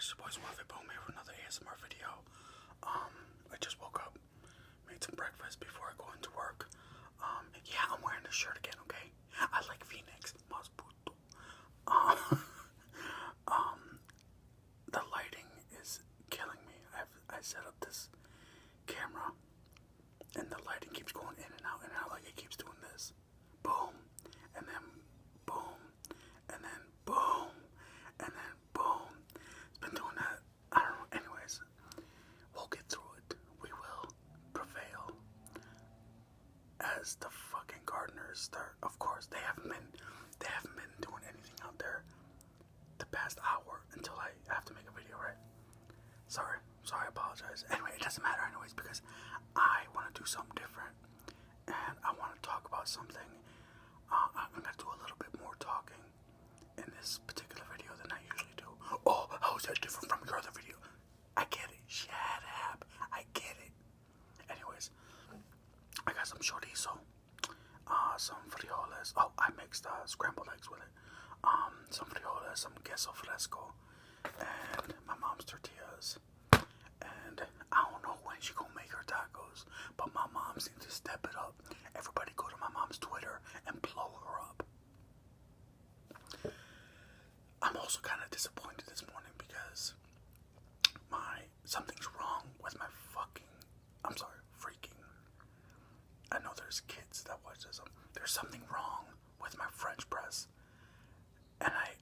guys, boys, Waffy Boom here with another ASMR video. I just woke up, made some breakfast before I go into work. Yeah, I'm wearing this shirt again, okay? I like V-necks. Mas puto. The lighting is killing me. I set up this camera, and the lighting keeps going in and out, like it keeps doing this. Boom, and then boom, and then boom, and then boom. It's been doing that. I don't know. Anyways, we'll get through it. We will prevail. As the fucking gardeners start, of course, they haven't been doing anything out there the past hour until I have to make a video, right? Sorry, I apologize. Anyway, it doesn't matter anyways because I want to do something different and I want to talk about something. I'm gonna do a little bit more talking in this particular video than I usually do. Oh, how is that different from your other video? I get it. Shut up. I get it. Anyways, I got some chorizo, some frijoles. Oh, I mixed scrambled eggs with it. Some frijoles, some queso fresco, and my mom's tortillas. And I don't know when she gonna make her tacos, but my mom seems to step it up. Everybody go to my mom's Twitter and blow her up. I'm also kind of disappointed this morning because something's wrong with my freaking. I know there's kids that watch this. There's something wrong with my French press, and I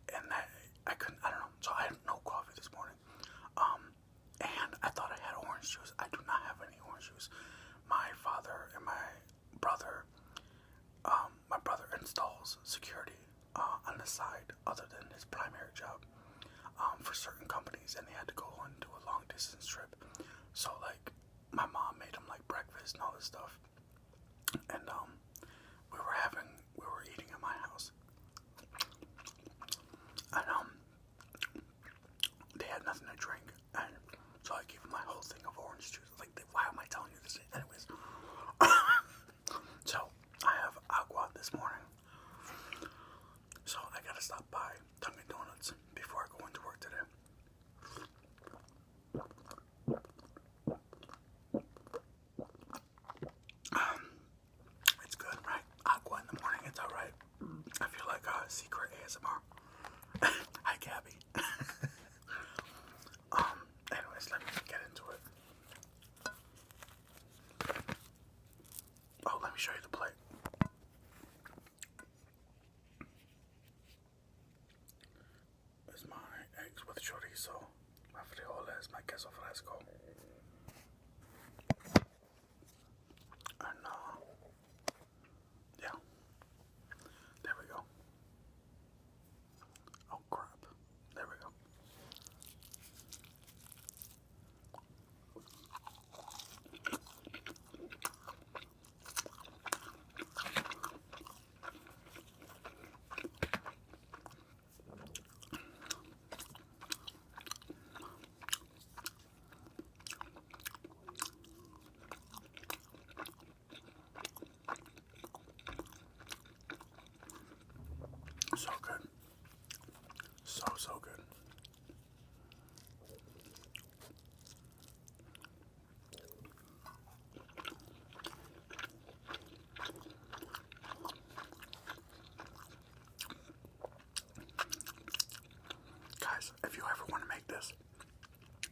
couldn't. I don't know. So I had no coffee this morning. And I thought I had orange juice. I do not have any orange juice. My father and my brother installs security on the side other than his primary job for certain companies, and they had to go and do a long distance trip. So like my mom made him like breakfast and all this stuff, and we were eating at my house, and they had nothing to drink, and so I gave them my whole thing of orange juice. Like, why am I telling you this? Anyways, so I have agua this morning. So I gotta stop by Dunkin' Donuts before I go into work today. It's good, right? Agua in the morning, it's alright. I feel like a secret ASMR. Hi, Gabby. Anyways, let me get into it. Oh, let me show you the plate. There's my eggs with chorizo, my frijoles, my queso fresco. And, yeah. There we go. Oh, crap. There we go. So good. So good. Guys, if you ever want to make this,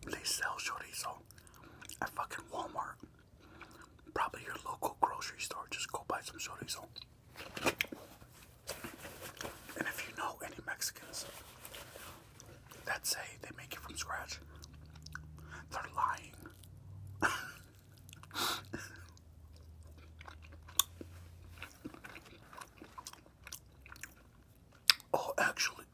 they sell chorizo at fucking Walmart. Probably your local grocery store. Just go buy some chorizo. And if you know any Mexicans that say they make it from scratch, they're lying. Oh, actually,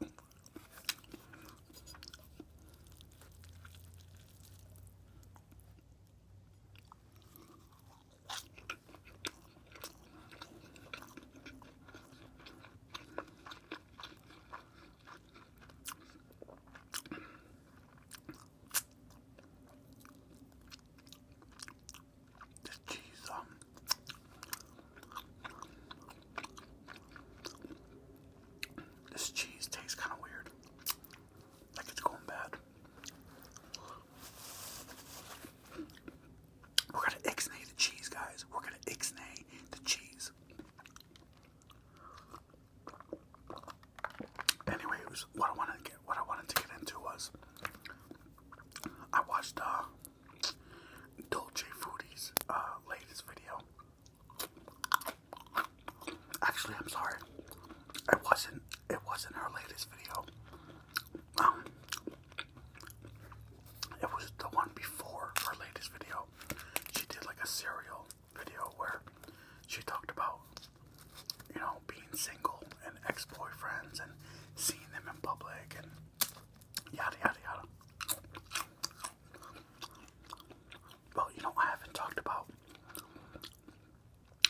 a serial video where she talked about, you know, being single and ex-boyfriends and seeing them in public and yada yada yada. Well, you know, I haven't talked about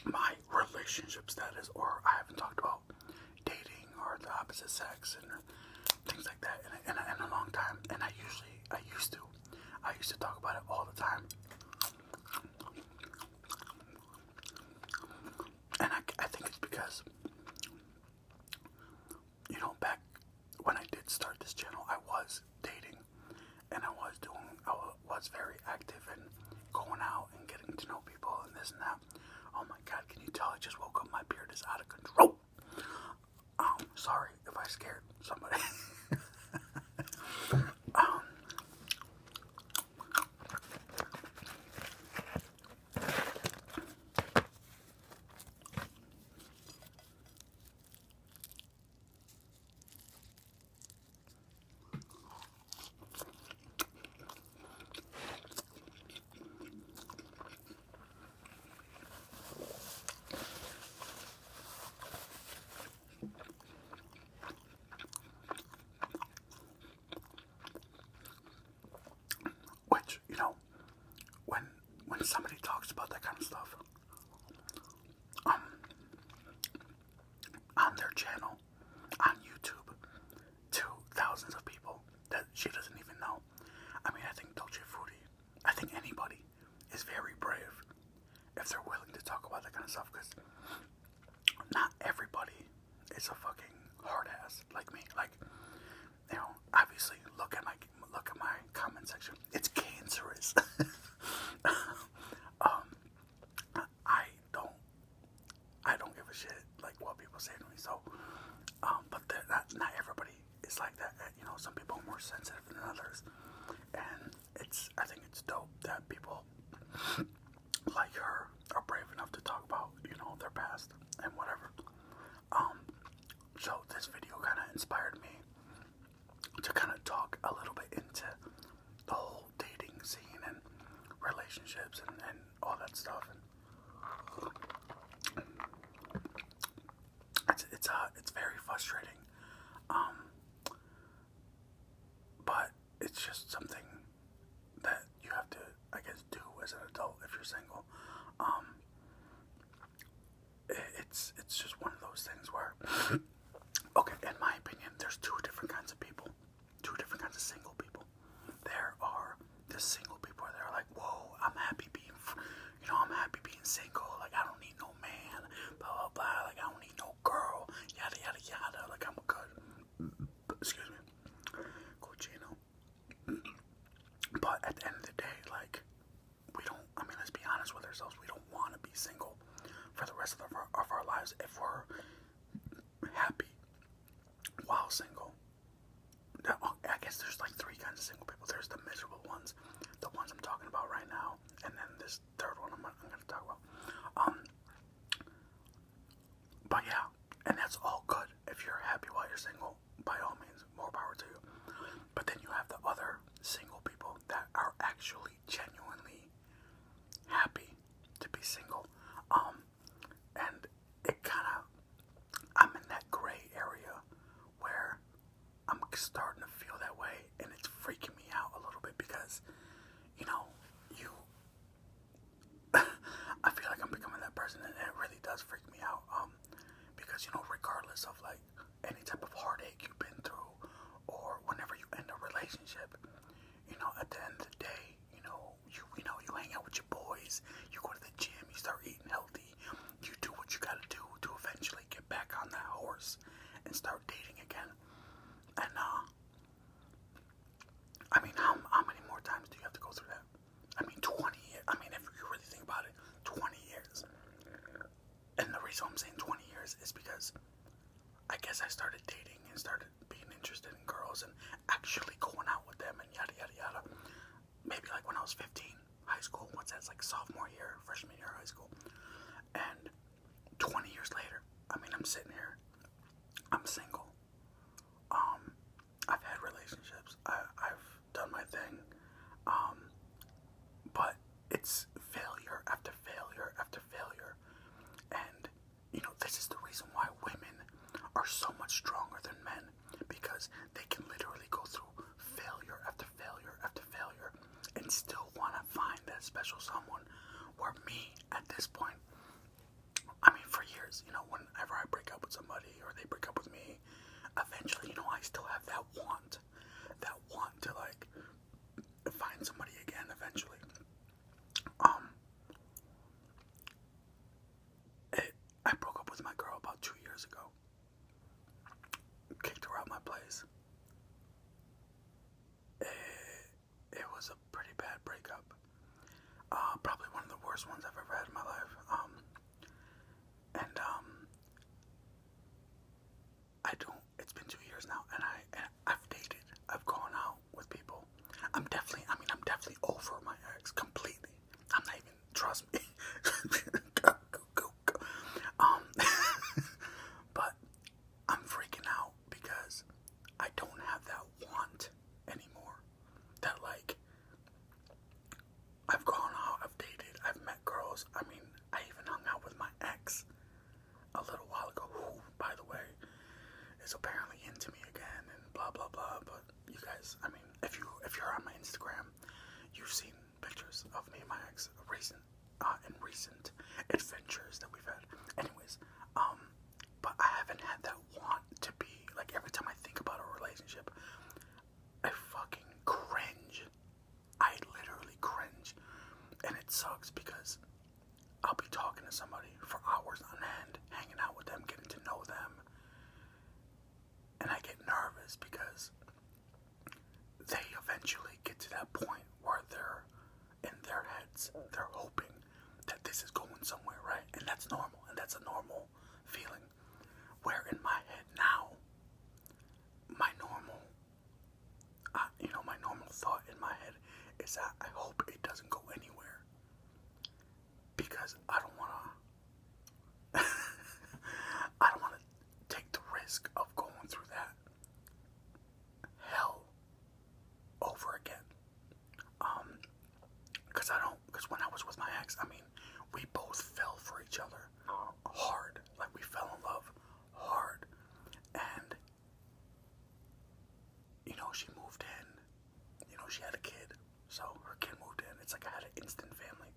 my relationship status, or I haven't talked about dating or the opposite sex and things like that in a long time. And I used to talk about it all the time. And I think it's because, you know, back when I did start this channel, I was dating, and I was very active in going out and getting to know people and this and that. Oh my God, can you tell I just woke up? My beard is out of control. Sorry if I scared somebody. Which, you know, when somebody talks about that kind of stuff on their channel, on YouTube, to thousands of people that she doesn't even know. I mean, I think Dolce Frutti, I think anybody is very brave if they're willing to talk about that kind of stuff, because not everybody is a fucking hard ass like me. Like, you know, obviously look at my comment section. It's cancerous. I don't give a shit like what people say to me. So, but not everybody is like that. You know, some people are more sensitive than others, and I think it's dope that people like her are brave enough to talk about, you know, their past and whatever. So this video kind of inspired me to kind of talk a little bit into the whole dating scene and relationships and all that stuff. And it's very frustrating, but it's just something that you have to, I guess, do as an adult if you're single. It's just one of those things where, okay, in my opinion, there's two different kinds of people, two different kinds of single people. There are the single people where they're like, whoa, I'm happy being, I'm happy being single. Like, I don't need no man, blah, blah, blah. Like, I don't need no girl, yada, yada, yada. Like, I'm good. Excuse me. Cochino. But at the end of the day, like, let's be honest with ourselves. We don't want to be single for the rest of our lives if we're happy while single. I guess there's like three kinds of single people. There's the miserable ones, the ones I'm talking about right now, and then this third one I'm going to talk about. But yeah, and that's all good. If you're happy while you're single, by all means, more power to you. But then you have the other single people that are actually genuinely happy to be single. And it kind of, I'm in that gray area where I'm starting to feel that way, and it's freaking me out a little bit because, you know, I feel like I'm becoming that person, and it really does freak me out, because, you know, regardless of, like, any type of heartache you've been through, or whenever you end a relationship, you know, at the end of the day, you hang out with your boys, you go to the gym, you start eating healthy, you do what you gotta do to eventually get back on that horse and start dating again. And, I mean, how many more times do you have to go through that? I mean, 20 years. I mean, if you really think about it, 20 years. And the reason I'm saying 20 years is because I guess I started dating and started being interested in girls and actually going out with them and yada, yada, yada. Maybe like when I was 15, high school. What's that? It's like sophomore year, freshman year of high school. And 20 years later, I mean, I'm sitting here. I'm single. I've had relationships. I've done my thing. But it's failure after still want to find that special someone. Where me, at this point, I mean, for years, whenever I break up with somebody or they break up with me, eventually, I still have that want to like find somebody again eventually. I broke up with my girl about 2 years ago. Kicked her out my place. It was a pretty bad breakup. Probably one of the worst ones I've ever had in my life. It's been 2 years now, and I've dated. I've gone out with people. I'm definitely over my ex completely. I'm not even, trust me. But I'm freaking out because I don't have that want anymore. That, like, I've gone out, I've dated, I've met girls. I mean, I even hung out with my ex a little while ago, who, by the way, is apparently into me again and blah blah blah. But you guys, I mean, if you're on my Instagram, you've seen pictures of me and my ex in recent adventures that we've had. Anyways, but I haven't had that want to be like, every time I think about a relationship, I fucking cringe. I literally cringe, and it sucks because I'll be talking to somebody for hours on end, hanging out with them, getting to know them, and I get nervous because they eventually get to that point where they're in their heads, they're hoping that this is going somewhere, right? And that's normal, and that's a normal feeling. Where in my head now, my normal thought in my head is that I hope it doesn't go anywhere, because I don't want to take the risk of going through that hell over again. Because when I was with my ex, I mean, we both fell for each other hard. Like, we fell in love hard. And, she moved in. She had a kid. So her kid moved in. It's like I had an instant family.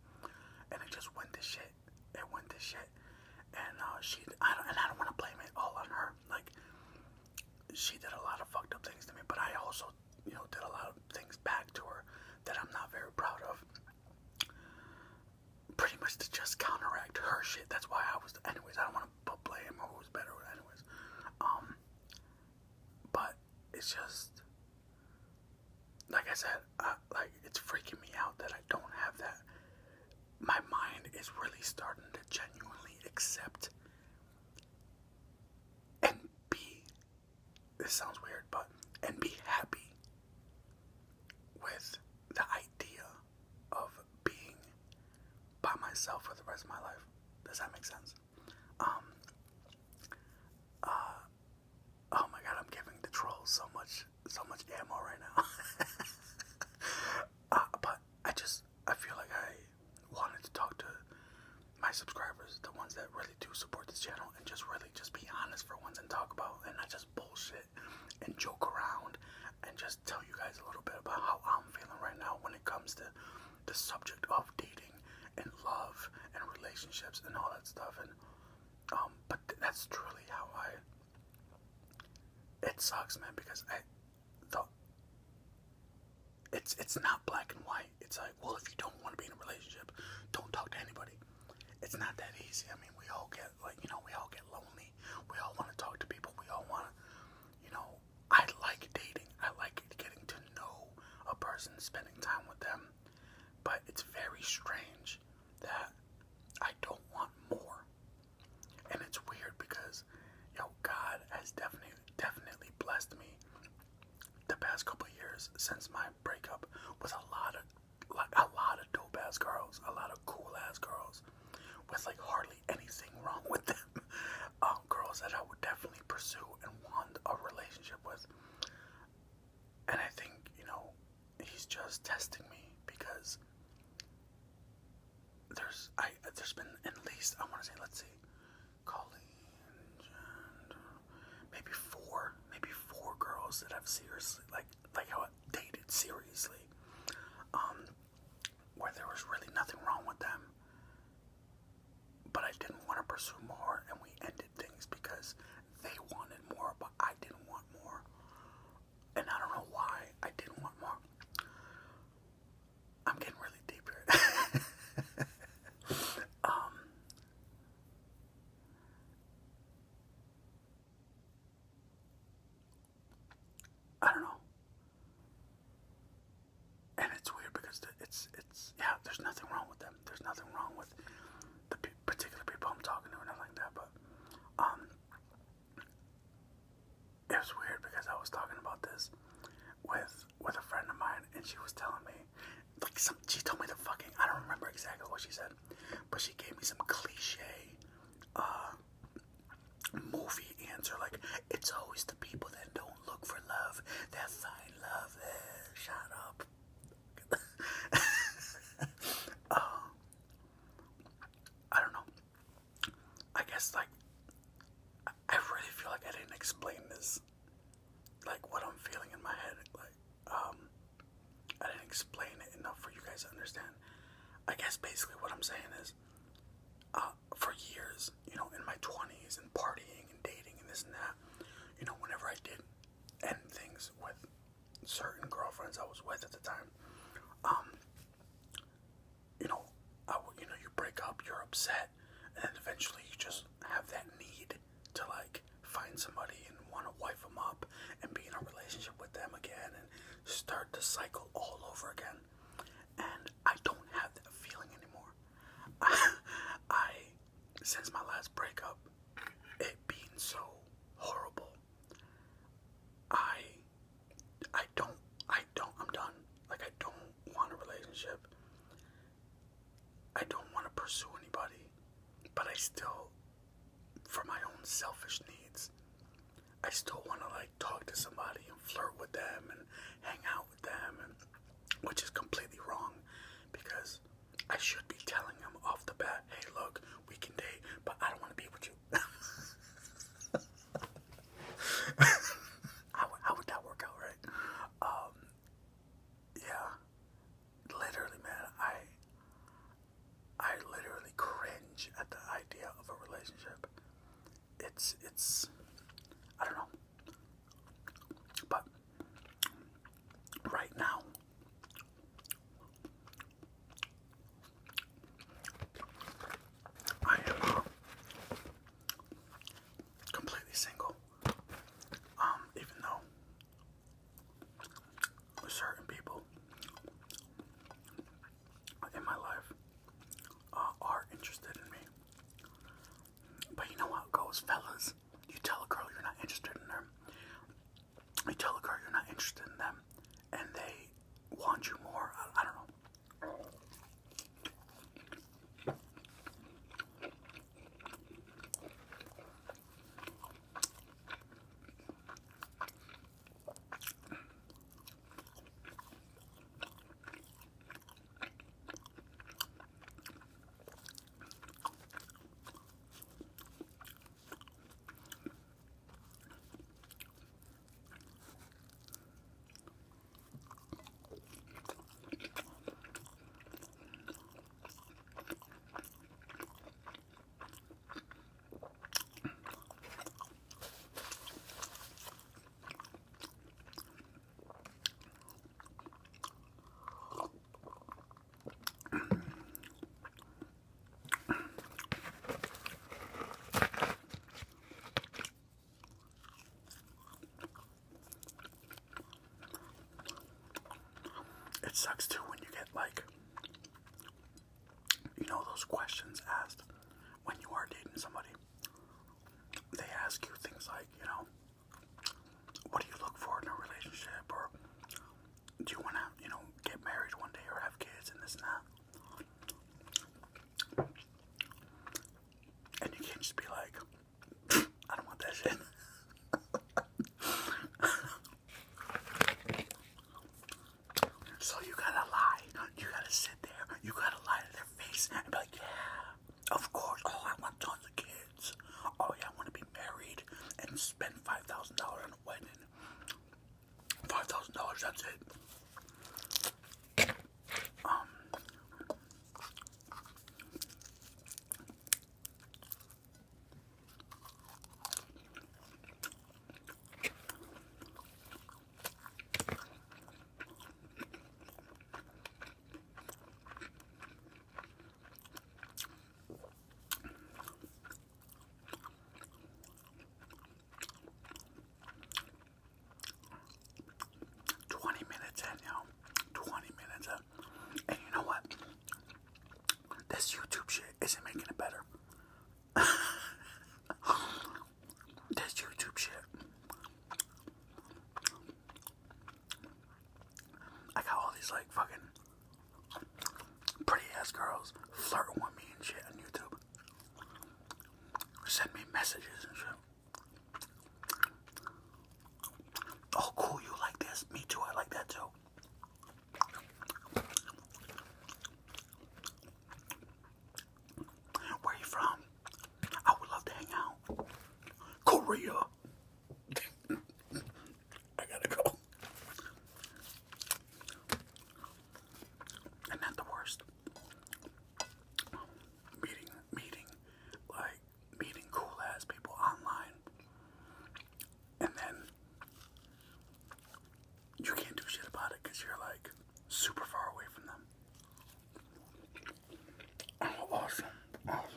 And it just went to shit. It went to shit. And I don't want to blame it all on her. Like, she did a lot of fucked up things to me, but I also, did a lot of things back to her that I'm not very proud of. Pretty much to just counteract her shit. That's why anyways, I don't want to put blame or who's better, anyways. But it's just, like I said, it's freaking me out that I don't have that. My mind is really starting to genuinely accept and be, this sounds weird, and be happy with the idea of being by myself for the rest of my life. Does that make sense? Oh my god, I'm giving the trolls so much ammo right now. But I feel like I wanted to talk to my subscribers, the ones that really do support this channel, and just be honest for once and talk about, and not just bullshit and joke around, and just tell you guys a little bit about how I'm feeling right now when it comes to the subject of dating and love and relationships and all that stuff. And but that's truly how it sucks, man, because it's not black and white. It's like, well, if you don't want to be in a relationship, don't talk to anybody. It's not that easy. I mean, we all get lonely. We all want to talk to people. We all want to, I like dating. I like getting to know a person, spending time with them. But it's very strange that I don't want more. And it's weird because, God has definitely blessed me the past couple of years since my breakup with a lot of dope ass girls, a lot of cool ass girls with like hardly anything wrong with them. Girls that I would definitely pursue and want a relationship with. And I think, he's just testing me because there's been at least, I want to say, let's see, maybe four girls that I've seriously, like how I dated seriously. pursue more, and we ended things because they wanted more, but I didn't want more. And I don't know why I didn't want more. I'm getting really deep here. I don't know. And it's weird because yeah, there's nothing wrong with them. There's nothing wrong with the particular people I'm talking to or nothing like that, but it was weird because I was talking about this with a friend of mine, and she was telling me, like, she told me I don't remember exactly what she said, but she gave me some cliche movie answer, like, it's always the people that don't look for love that find love. Shut up. I don't know. I guess, like, I really feel like I didn't explain this, like, what I'm feeling in my head. Like, I didn't explain it enough for you guys to understand. I guess basically what I'm saying is, for years, you know, in my 20s and partying and dating and this and that, you know, whenever I did end things with certain girlfriends I was with at the time, you know, you break up, you're upset, and then eventually you just have that need to, like, find somebody and want to wife them up and be in a relationship with them again and start the cycle all over again. And I don't have that feeling anymore. Since my last breakup, it being so horrible, I'm done. Like, I don't want a relationship. I don't want to pursue anybody, but I still, for my own selfish needs, I still want to, like, talk to somebody and flirt with them and hang out with them, and which is completely wrong, because I should be telling them off the bat, hey, look, we can date, but I don't want to be with you. How would that work out, right? Yeah, literally, man, I literally cringe at the idea of a relationship. It's, I don't know, but right now, I am completely single. Even though certain people in my life are interested in me. But you know how it goes, fellas. You tell a girl you're not interested in them. You tell a girl you're not interested in them, and they want you more. I don't know. It sucks too when you get, like, you know, those questions asked when you are dating somebody. They ask you things like, you know, what do you look for in a relationship, or do you want to, you know, get married one day or have kids and this and that. And you can't just be like, I don't want that shit. So you gotta lie. You gotta sit there. You gotta lie to their face and be like, yeah, of course. Oh, I want tons of kids. Oh, yeah, I want to be married and spend $5,000 on a wedding. $5,000, that's it. these like fucking pretty ass girls flirting with me and shit on YouTube. Send me messages and shit. Oh, cool, you like this? Me too, I like that too. Where are you from? I would love to hang out. Korea. I gotta go. And not the worst. Meeting cool ass people online. And then you can't do shit about it because you're like super far away from them. Oh, awesome. Awesome.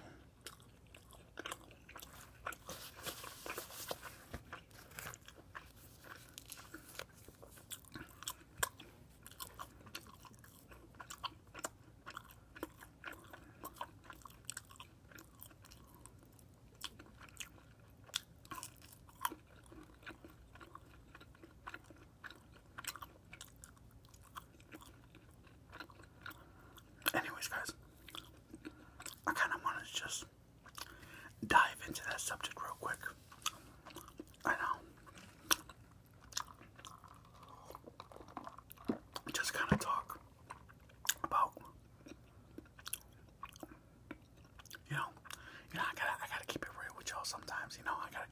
Anyways, guys, I kind of wanted to just dive into that subject real quick. I know. Just kind of talk about, I gotta keep it real with y'all sometimes. I gotta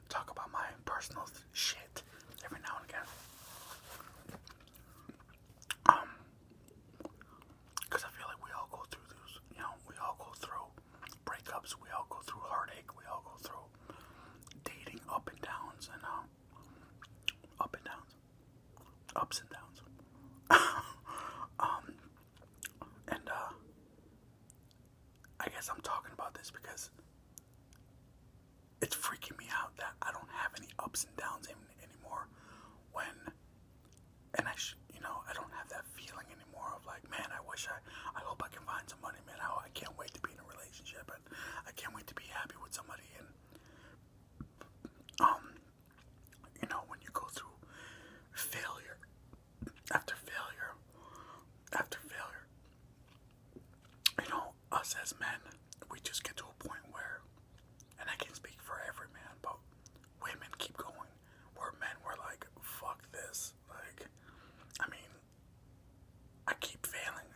talk about my personal shit every now and again. Because I feel like we all go through those, we all go through breakups, we all go through heartache, we all go through dating ups and downs. And I guess I'm talking about this because it's freaking me out that I don't have any ups and downs anymore I don't have that feeling anymore of like, man, I hope I can find somebody, man. I can't wait to be in a relationship, and I can't wait to be happy with somebody. And when you go through failure after failure after failure, us as men, we just get to a point where, and I can't speak for every man, but women keep going, where men were like, fuck this. Like, I mean, I keep failing.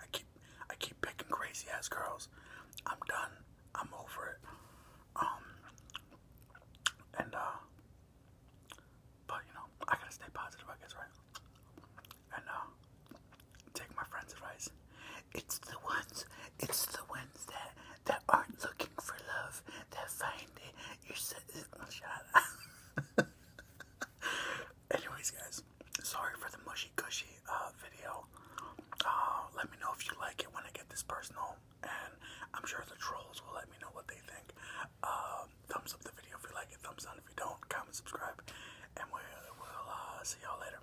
I keep picking crazy ass girls. I'm done. I'm over it. But I gotta stay positive, I guess, right? And take my friend's advice. It's the ones that aren't looking for love that find it. Shut up. Anyways, guys, sorry for the mushy gushy video. Let me know if you like it when I get this personal, and I'm sure the trolls will let me know what they think. Thumbs up the video if you like it, thumbs down if you don't, comment, subscribe, and we'll see y'all later.